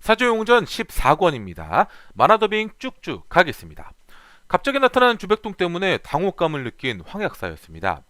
사조용전 14권입니다. 만화 더빙 쭉쭉 가겠습니다. 갑자기 나타난 주백통 때문에 당혹감을 느낀 황약사였습니다.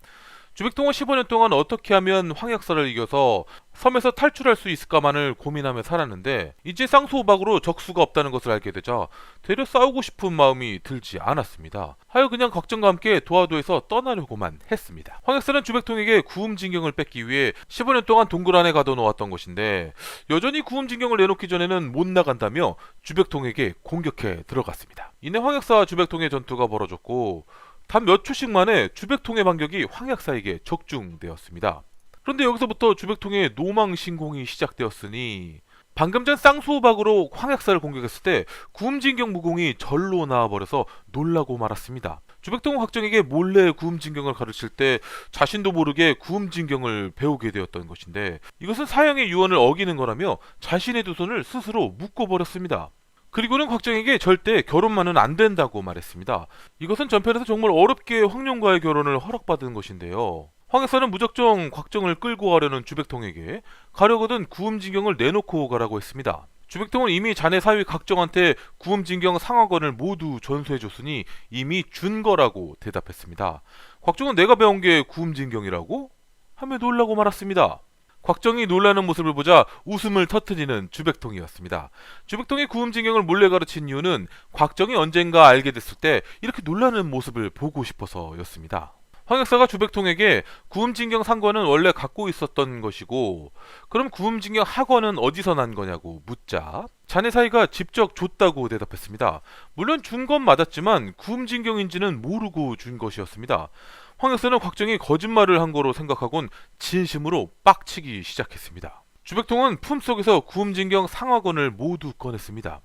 주백통은 15년 동안 어떻게 하면 황약사를 이겨서 섬에서 탈출할 수 있을까만을 고민하며 살았는데 이제 쌍수호박으로 적수가 없다는 것을 알게 되자 되려 싸우고 싶은 마음이 들지 않았습니다. 하여 그냥 걱정과 함께 도화도에서 떠나려고만 했습니다. 황약사는 주백통에게 구음진경을 뺏기 위해 15년 동안 동굴 안에 가둬놓았던 것인데 여전히 구음진경을 내놓기 전에는 못 나간다며 주백통에게 공격해 들어갔습니다. 이내 황약사와 주백통의 전투가 벌어졌고 단 몇 초씩 만에 주백통의 반격이 황약사에게 적중되었습니다. 그런데 여기서부터 주백통의 노망신공이 시작되었으니 방금 전 쌍수호박으로 황약사를 공격했을 때 구음진경 무공이 절로 나와버려서 놀라고 말았습니다. 주백통은 확정에게 몰래 구음진경을 가르칠 때 자신도 모르게 구음진경을 배우게 되었던 것인데 이것은 사형의 유언을 어기는 거라며 자신의 두 손을 스스로 묶어버렸습니다. 그리고는 곽정에게 절대 결혼만은 안 된다고 말했습니다. 이것은 전편에서 정말 어렵게 황룡과의 결혼을 허락받은 것인데요. 황약사는 무작정 곽정을 끌고 가려는 주백통에게 가려거든 구음진경을 내놓고 가라고 했습니다. 주백통은 이미 자네 사위 곽정한테 구음진경 상하권을 모두 전수해줬으니 이미 준 거라고 대답했습니다. 곽정은 내가 배운 게 구음진경이라고? 하며 놀라고 말았습니다. 곽정이 놀라는 모습을 보자 웃음을 터뜨리는 주백통이었습니다. 주백통이 구음진경을 몰래 가르친 이유는 곽정이 언젠가 알게 됐을 때 이렇게 놀라는 모습을 보고 싶어서였습니다. 황약사가 주백통에게 구음진경 상권은 원래 갖고 있었던 것이고 그럼 구음진경 학원은 어디서 난 거냐고 묻자 자네 사이가 직접 줬다고 대답했습니다. 물론 준 건 맞았지만 구음진경인지는 모르고 준 것이었습니다. 황약사는 곽정이 거짓말을 한 거로 생각하곤 진심으로 빡치기 시작했습니다. 주백통은 품속에서 구음진경 상하권을 모두 꺼냈습니다.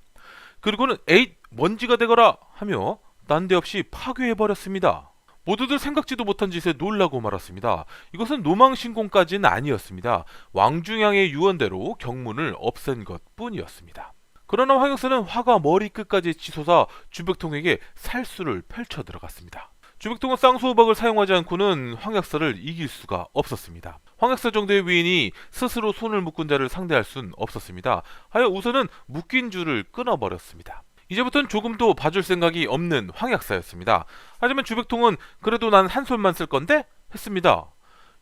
그리고는 에잇 먼지가 되거라 하며 난데없이 파괴해버렸습니다. 모두들 생각지도 못한 짓에 놀라고 말았습니다. 이것은 노망신공까지는 아니었습니다. 왕중양의 유언대로 경문을 없앤 것뿐이었습니다. 그러나 황약사는 화가 머리끝까지 치솟아 주백통에게 살수를 펼쳐 들어갔습니다. 주백통은 쌍수호박을 사용하지 않고는 황약사를 이길 수가 없었습니다. 황약사 정도의 위인이 스스로 손을 묶은 자를 상대할 순 없었습니다. 하여 우선은 묶인 줄을 끊어버렸습니다. 이제부터는 조금도 봐줄 생각이 없는 황약사였습니다. 하지만 주백통은 그래도 난 한 손만 쓸 건데? 했습니다.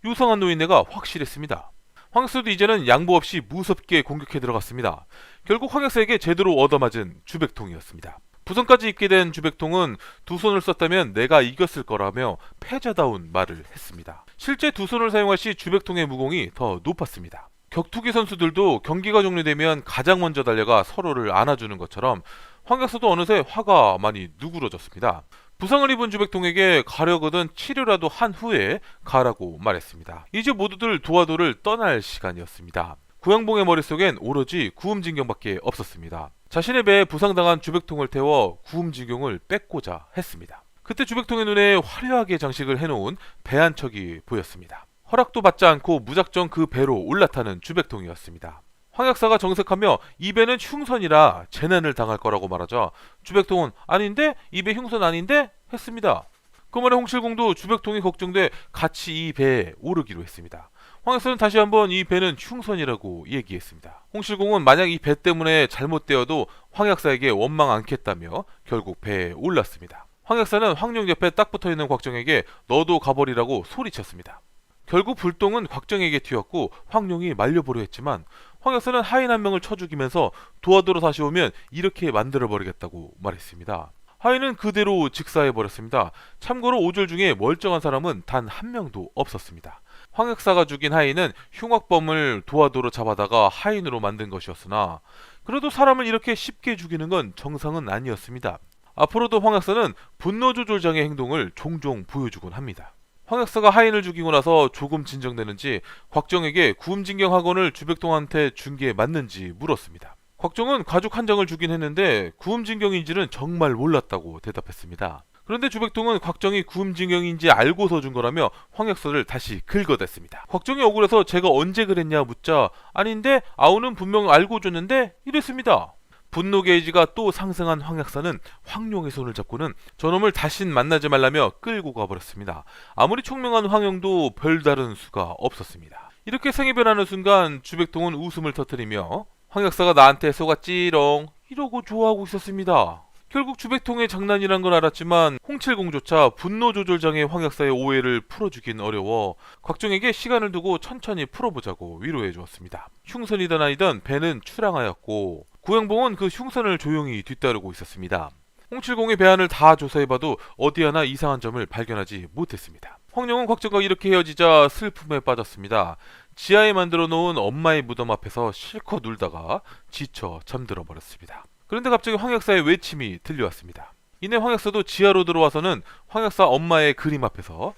요상한 노인네가 확실했습니다. 황약사도 이제는 양보 없이 무섭게 공격해 들어갔습니다. 결국 황약사에게 제대로 얻어맞은 주백통이었습니다. 부상까지 입게 된 주백통은 두 손을 썼다면 내가 이겼을 거라며 패자다운 말을 했습니다. 실제 두 손을 사용할 시 주백통의 무공이 더 높았습니다. 격투기 선수들도 경기가 종료되면 가장 먼저 달려가 서로를 안아주는 것처럼 황약사도 어느새 화가 많이 누그러졌습니다. 부상을 입은 주백통에게 가려거든 치료라도 한 후에 가라고 말했습니다. 이제 모두들 도화도를 떠날 시간이었습니다. 구양봉의 머릿속엔 오로지 구음진경밖에 없었습니다. 자신의 배에 부상당한 주백통을 태워 구음진경을 뺏고자 했습니다. 그때 주백통의 눈에 화려하게 장식을 해놓은 배 한 척이 보였습니다. 허락도 받지 않고 무작정 그 배로 올라타는 주백통이었습니다. 황약사가 정색하며 이 배는 흉선이라 재난을 당할 거라고 말하자 주백통은 아닌데? 이 배 흉선 아닌데? 했습니다. 그 말에 홍실공도 주백통이 걱정돼 같이 이 배에 오르기로 했습니다. 황약사는 다시 한번 이 배는 흉선이라고 얘기했습니다. 홍실공은 만약 이 배 때문에 잘못되어도 황약사에게 원망 않겠다며 결국 배에 올랐습니다. 황약사는 황룡 옆에 딱 붙어있는 곽정에게 너도 가버리라고 소리쳤습니다. 결국 불똥은 곽정에게 튀었고 황룡이 말려보려 했지만 황약사는 하인 한 명을 쳐 죽이면서 도화도로 다시 오면 이렇게 만들어버리겠다고 말했습니다. 하인은 그대로 직사해버렸습니다. 참고로 오졸 중에 멀쩡한 사람은 단 한 명도 없었습니다. 황약사가 죽인 하인은 흉악범을 도화도로 잡아다가 하인으로 만든 것이었으나 그래도 사람을 이렇게 쉽게 죽이는 건 정상은 아니었습니다. 앞으로도 황약사는 분노 조절장애 행동을 종종 보여주곤 합니다. 황약사가 하인을 죽이고 나서 조금 진정되는지 곽정에게 구음진경 학원을 주백통한테 준 게 맞는지 물었습니다. 곽정은 가죽 한 장을 주긴 했는데 구음진경인지는 정말 몰랐다고 대답했습니다. 그런데 주백통은 곽정이 구음진경인지 알고서 준 거라며 황약사를 다시 긁어댔습니다. 곽정이 억울해서 제가 언제 그랬냐 묻자 아닌데 아우는 분명 알고 줬는데 이랬습니다. 분노 게이지가 또 상승한 황약사는 황룡의 손을 잡고는 저놈을 다신 만나지 말라며 끌고 가버렸습니다. 아무리 총명한 황룡도 별다른 수가 없었습니다. 이렇게 생이 변하는 순간 주백통은 웃음을 터뜨리며 황약사가 나한테 속았지롱 이러고 좋아하고 있었습니다. 결국 주백통의 장난이란 걸 알았지만 홍칠공조차 분노 조절장애 황약사의 오해를 풀어주긴 어려워 곽정에게 시간을 두고 천천히 풀어보자고 위로해 주었습니다. 흉선이든 아니든 배는 출항하였고 구양봉은 그 흉선을 조용히 뒤따르고 있었습니다. 홍칠공의 배안을 다 조사해봐도 어디 하나 이상한 점을 발견하지 못했습니다. 황룡은 곽정과 이렇게 헤어지자 슬픔에 빠졌습니다. 지하에 만들어 놓은 엄마의 무덤 앞에서 실컷 울다가 지쳐 잠들어 버렸습니다. 그런데 갑자기 황약사의 외침이 들려왔습니다. 이내 황약사도 지하로 들어와서는 황약사 엄마의 그림 앞에서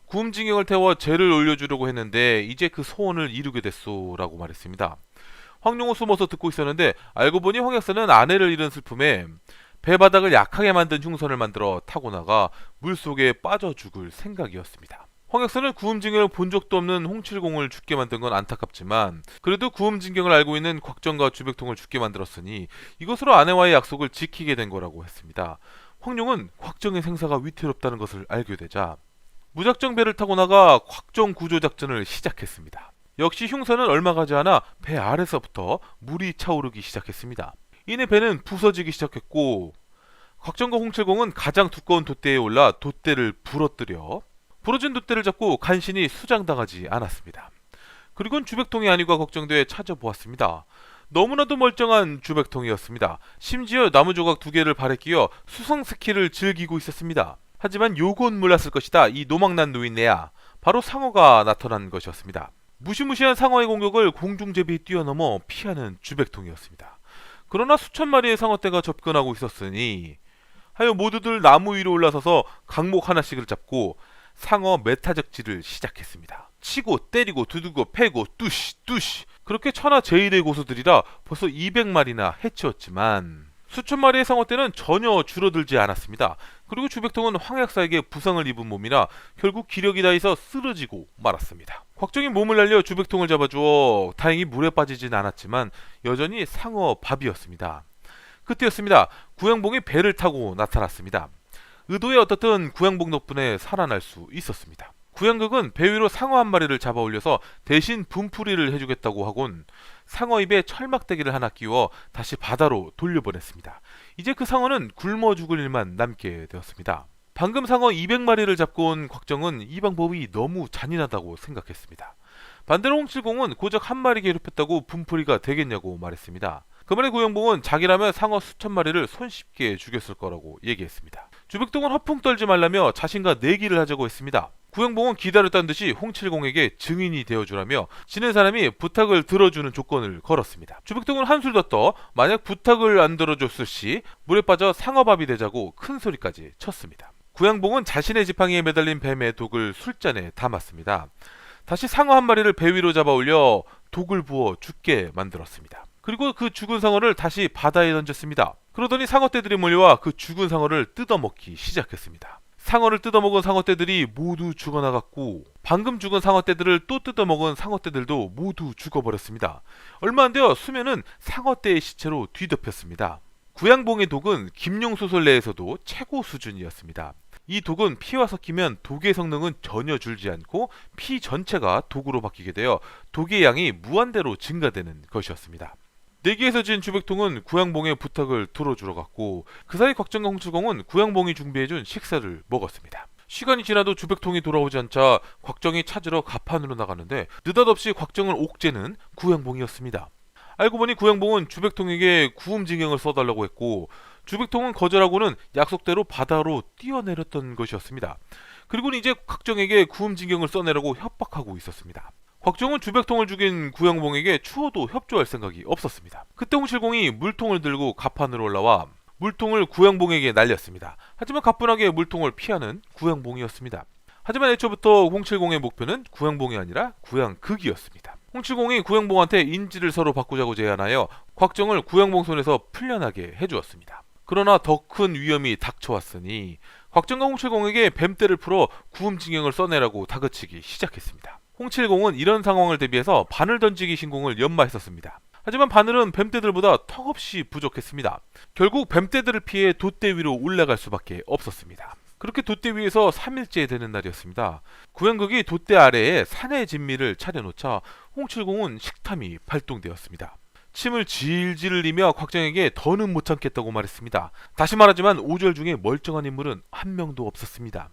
구음징역을 태워 죄를 올려주려고 했는데 이제 그 소원을 이루게 됐소 라고 말했습니다. 황룡은 숨어서 듣고 있었는데 알고 보니 황약사는 아내를 잃은 슬픔에 배바닥을 약하게 만든 흉선을 만들어 타고 나가 물속에 빠져 죽을 생각이었습니다. 황약사는 구음징경을 본 적도 없는 홍칠공을 죽게 만든 건 안타깝지만 그래도 구음징경을 알고 있는 곽정과 주백통을 죽게 만들었으니 이것으로 아내와의 약속을 지키게 된 거라고 했습니다. 황룡은 곽정의 생사가 위태롭다는 것을 알게 되자 무작정 배를 타고 나가 곽정 구조작전을 시작했습니다. 역시 흉선은 얼마 가지 않아 배 아래서부터 물이 차오르기 시작했습니다. 이내 배는 부서지기 시작했고 곽정과 홍칠공은 가장 두꺼운 돛대에 올라 돛대를 부러뜨려 부러진 돛대를 잡고 간신히 수장당하지 않았습니다. 그리고는 주백통이 아니고 걱정돼 찾아보았습니다. 너무나도 멀쩡한 주백통이었습니다. 심지어 나무조각 2개를 발에 끼워 수성 스키를 즐기고 있었습니다. 하지만 요건 몰랐을 것이다. 이 노망난 노인네야. 바로 상어가 나타난 것이었습니다. 무시무시한 상어의 공격을 공중제비 뛰어넘어 피하는 주백통이었습니다. 그러나 수천 마리의 상어떼가 접근하고 있었으니 하여 모두들 나무 위로 올라서서 강목 하나씩을 잡고 상어 메타적질을 시작했습니다. 치고 때리고 두들고 패고 뚜시 뚜시 그렇게 천하 제일의 고수들이라 벌써 200마리나 해치웠지만 수천 마리의 상어떼는 전혀 줄어들지 않았습니다. 그리고 주백통은 황약사에게 부상을 입은 몸이라 결국 기력이 다해서 쓰러지고 말았습니다. 곽정이 몸을 날려 주백통을 잡아주어 다행히 물에 빠지진 않았지만 여전히 상어 밥이었습니다. 그때였습니다. 구양봉이 배를 타고 나타났습니다. 의도에 어떻든 구양봉 덕분에 살아날 수 있었습니다. 구양극은 배 위로 상어 한 마리를 잡아 올려서 대신 분풀이를 해주겠다고 하곤 상어 입에 철막대기를 하나 끼워 다시 바다로 돌려보냈습니다. 이제 그 상어는 굶어 죽을 일만 남게 되었습니다. 방금 상어 200마리를 잡고 온 곽정은 이 방법이 너무 잔인하다고 생각했습니다. 반대로 홍칠공은 고작 한 마리 괴롭혔다고 분풀이가 되겠냐고 말했습니다. 그 말에 구양봉은 자기라면 상어 수천 마리를 손쉽게 죽였을 거라고 얘기했습니다. 주백동은 허풍 떨지 말라며 자신과 내기를 하자고 했습니다. 구양봉은 기다렸다는 듯이 홍칠공에게 증인이 되어주라며 지는 사람이 부탁을 들어주는 조건을 걸었습니다. 주백동은 한술 더 떠 만약 부탁을 안 들어줬을 시 물에 빠져 상어밥이 되자고 큰 소리까지 쳤습니다. 구양봉은 자신의 지팡이에 매달린 뱀의 독을 술잔에 담았습니다. 다시 상어 한 마리를 배 위로 잡아 올려 독을 부어 죽게 만들었습니다. 그리고 그 죽은 상어를 다시 바다에 던졌습니다. 그러더니 상어떼들이 몰려와 그 죽은 상어를 뜯어먹기 시작했습니다. 상어를 뜯어먹은 상어떼들이 모두 죽어나갔고 방금 죽은 상어떼들을 또 뜯어먹은 상어떼들도 모두 죽어버렸습니다. 얼마 안 되어 수면은 상어떼의 시체로 뒤덮였습니다. 구양봉의 독은 김룡소설 내에서도 최고 수준이었습니다. 이 독은 피와 섞이면 독의 성능은 전혀 줄지 않고 피 전체가 독으로 바뀌게 되어 독의 양이 무한대로 증가되는 것이었습니다. 내기에서 진 주백통은 구양봉의 부탁을 들어주러 갔고 그 사이 곽정과 홍칠공은 구양봉이 준비해준 식사를 먹었습니다. 시간이 지나도 주백통이 돌아오지 않자 곽정이 찾으러 가판으로 나가는데 느닷없이 곽정을 옥죄는 구양봉이었습니다. 알고 보니 구양봉은 주백통에게 구음징역을 써달라고 했고 주백통은 거절하고는 약속대로 바다로 뛰어내렸던 것이었습니다. 그리고는 이제 곽정에게 구음징역을 써내라고 협박하고 있었습니다. 곽정은 주백통을 죽인 구양봉에게 추워도 협조할 생각이 없었습니다. 그때 홍칠공이 물통을 들고 가판으로 올라와 물통을 구양봉에게 날렸습니다. 하지만 가뿐하게 물통을 피하는 구양봉이었습니다. 하지만 애초부터 홍칠공의 목표는 구양봉이 아니라 구양극이었습니다. 홍칠공이 구양봉한테 인지를 서로 바꾸자고 제안하여 곽정을 구양봉 손에서 풀려나게 해주었습니다. 그러나 더 큰 위험이 닥쳐왔으니 곽정과 홍칠공에게 뱀떼를 풀어 구음징역을 써내라고 다그치기 시작했습니다. 홍칠공은 이런 상황을 대비해서 바늘 던지기 신공을 연마했었습니다. 하지만 바늘은 뱀떼들보다 턱없이 부족했습니다. 결국 뱀떼들을 피해 돛대 위로 올라갈 수밖에 없었습니다. 그렇게 돛대 위에서 3일째 되는 날이었습니다. 구양극이 돛대 아래에 산의 진미를 차려놓자 홍칠공은 식탐이 발동되었습니다. 침을 질질 흘리며 곽정에게 더는 못 참겠다고 말했습니다. 다시 말하지만 오절 중에 멀쩡한 인물은 한 명도 없었습니다.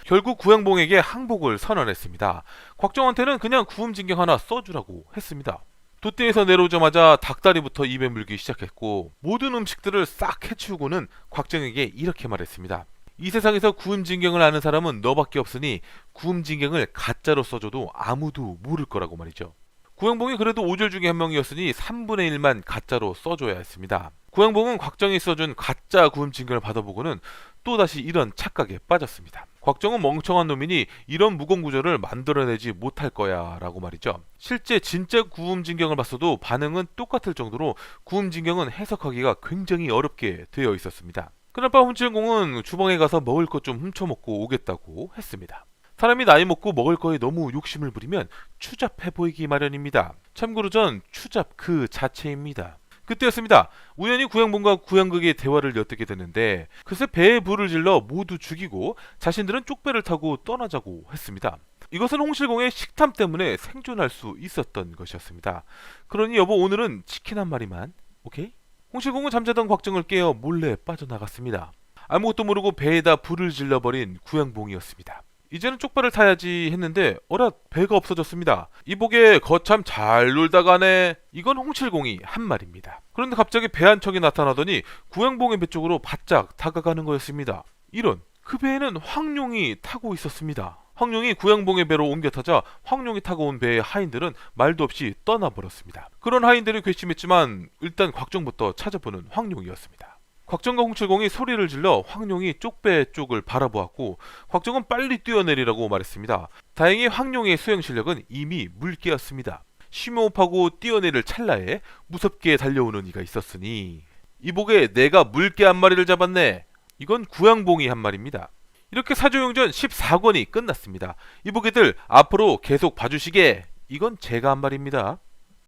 결국 구양봉에게 항복을 선언했습니다. 곽정한테는 그냥 구음진경 하나 써주라고 했습니다. 돛대에서 내려오자마자 닭다리부터 입에 물기 시작했고 모든 음식들을 싹 해치우고는 곽정에게 이렇게 말했습니다. 이 세상에서 구음진경을 아는 사람은 너밖에 없으니 구음진경을 가짜로 써줘도 아무도 모를 거라고 말이죠. 구양봉이 그래도 오절 중에 한 명이었으니 3분의 1만 가짜로 써줘야 했습니다. 구양봉은 곽정이 써준 가짜 구음진경을 받아보고는 또다시 이런 착각에 빠졌습니다. 곽정은 멍청한 놈이니 이런 무공구조를 만들어내지 못할 거야 라고 말이죠. 실제 진짜 구음진경을 봤어도 반응은 똑같을 정도로 구음진경은 해석하기가 굉장히 어렵게 되어 있었습니다. 그날밤 홍칠공은 주방에 가서 먹을 것 좀 훔쳐먹고 오겠다고 했습니다. 사람이 나이 먹고 먹을 거에 너무 욕심을 부리면 추잡해 보이기 마련입니다. 참고로 전 추잡 그 자체입니다. 그때였습니다. 우연히 구양봉과 구양극의 대화를 엿듣게 되는데 글쎄 배에 불을 질러 모두 죽이고 자신들은 쪽배를 타고 떠나자고 했습니다. 이것은 홍실공의 식탐 때문에 생존할 수 있었던 것이었습니다. 그러니 여보 오늘은 치킨 한 마리만 오케이? 홍실공은 잠자던 곽정을 깨어 몰래 빠져나갔습니다. 아무것도 모르고 배에다 불을 질러버린 구양봉이었습니다. 이제는 쪽배를 타야지 했는데 어라 배가 없어졌습니다. 이복에 거참 잘 놀다 가네. 이건 홍칠공이 한 말입니다. 그런데 갑자기 배 한 척이 나타나더니 구양봉의 배 쪽으로 바짝 다가가는 거였습니다. 이런 그 배에는 황룡이 타고 있었습니다. 황룡이 구양봉의 배로 옮겨 타자 황룡이 타고 온 배의 하인들은 말도 없이 떠나버렸습니다. 그런 하인들이 괘씸했지만 일단 곽정부터 찾아보는 황룡이었습니다. 곽정과 홍칠공이 소리를 질러 황룡이 쪽배 쪽을 바라보았고 곽정은 빨리 뛰어내리라고 말했습니다. 다행히 황룡의 수영 실력은 이미 물개였습니다. 심호흡하고 뛰어내릴 찰나에 무섭게 달려오는 이가 있었으니 이복에 내가 물개 한 마리를 잡았네. 이건 구양봉이 한 말입니다. 이렇게 사조용전 14권이 끝났습니다. 이복이들 앞으로 계속 봐주시게. 이건 제가 한 말입니다.